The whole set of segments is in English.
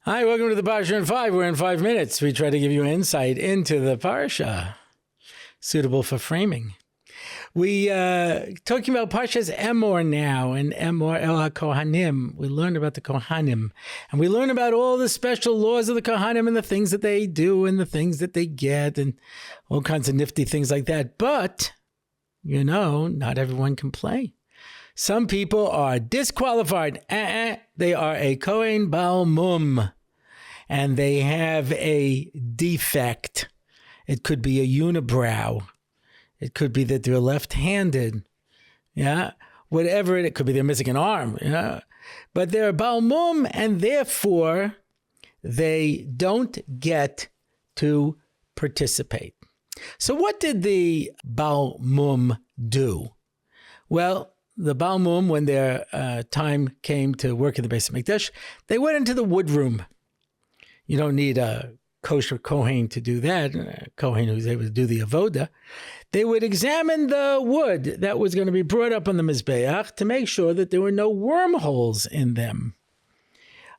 Hi, welcome to the Parsha in 5. We're in 5 minutes. We try to give you insight into the Parsha, suitable for framing. We talking about Parsha's Emor now, and Emor El HaKohanim. We learned about the Kohanim, and we learn about all the special laws of the Kohanim and the things that they do and the things that they get and all kinds of nifty things like that. But, you know, not everyone can play. Some people are disqualified. They are a Kohen Baal Mum, and they have a defect. It could be a unibrow. It could be that they're left-handed. Yeah, whatever it could be, they're missing an arm. Yeah, but they're a Baal Mum, and therefore they don't get to participate. So what did the Baal Mum do? Well, the Baal Mum, when their time came to work in the Beis HaMikdash, they went into the wood room. You don't need a kosher Kohen to do that, a Kohen who's able to do the avoda. They would examine the wood that was going to be brought up on the Mizbeach to make sure that there were no wormholes in them.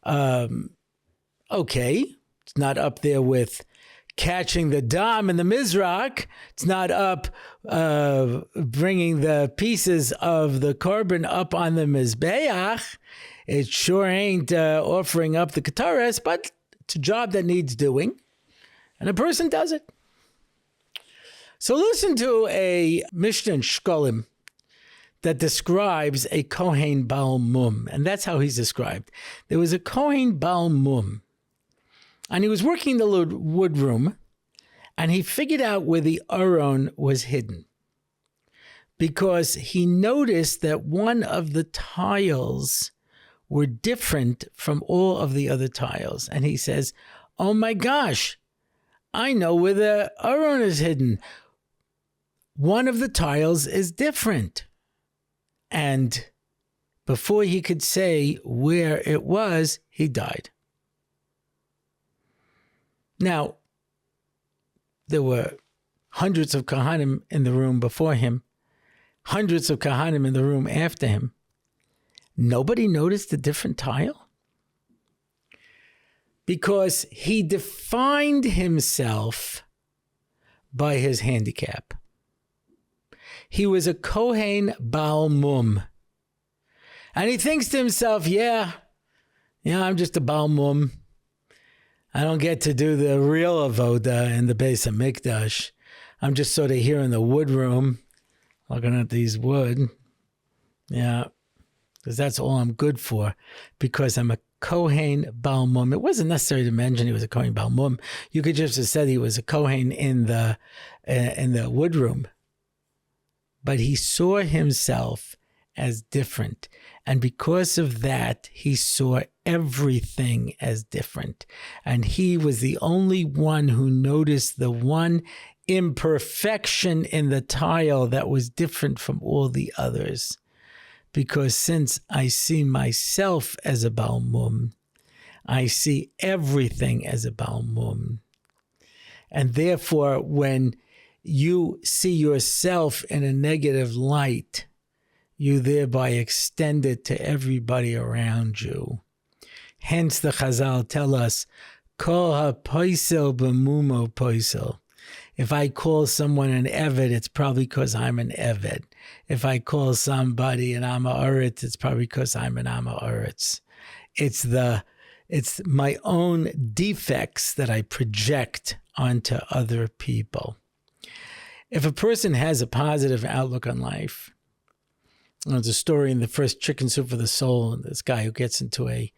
Okay, it's not up there with catching the dam in the Mizrach. It's not up bringing the pieces of the korban up on the Mizbeach. It sure ain't offering up the Kataras, but it's a job that needs doing, and a person does it. So listen to a Mishnah in Shkolim that describes a Kohen Baal Mum, and that's how he's described. There was a Kohen Baal Mum, and he was working in the wood room, and he figured out where the Aron was hidden, because he noticed that one of the tiles were different from all of the other tiles. And he says, oh my gosh, I know where the Aron is hidden. One of the tiles is different. And before he could say where it was, he died. Now, there were hundreds of Kohanim in the room before him, hundreds of Kohanim in the room after him. Nobody noticed the different tile? Because he defined himself by his handicap. He was a Kohen Baal Mum. And he thinks to himself, yeah, I'm just a Baal Mum. I don't get to do the real avoda in the Beis HaMikdash. I'm just sort of here in the wood room, looking at these wood. Yeah, because that's all I'm good for, because I'm a Kohen Baal Mum. It wasn't necessary to mention he was a Kohen Baal Mum. You could just have said he was a Kohen in the wood room. But he saw himself as different. And because of that, he saw everything as different. And he was the only one who noticed the one imperfection in the tile that was different from all the others. Because since I see myself as a Baal Mum, I see everything as a Baal Mum. And therefore, when you see yourself in a negative light, you thereby extend it to everybody around you. Hence the Chazal tell us, Kol ha-poisel b'mumo poisel. If I call someone an Eved, it's probably because I'm an Eved. If I call somebody an Amoritz, it's probably because I'm an Amoritz. It's my own defects that I project onto other people. If a person has a positive outlook on life, there's a story in the first Chicken Soup for the Soul, this guy who gets into a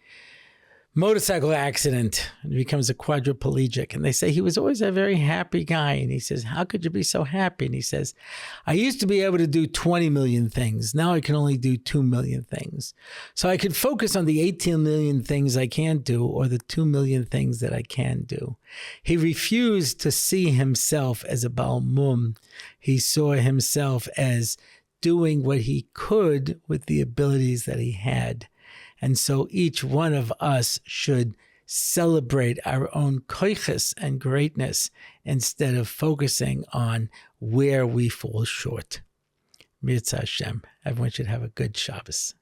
motorcycle accident and becomes a quadriplegic. And they say he was always a very happy guy. And he says, how could you be so happy? And he says, I used to be able to do 20 million things. Now I can only do 2 million things. So I could focus on the 18 million things I can't do, or the 2 million things that I can do. He refused to see himself as a Baal Mum. He saw himself as doing what he could with the abilities that he had. And so each one of us should celebrate our own koiches and greatness instead of focusing on where we fall short. Mirza Hashem. Everyone should have a good Shabbos.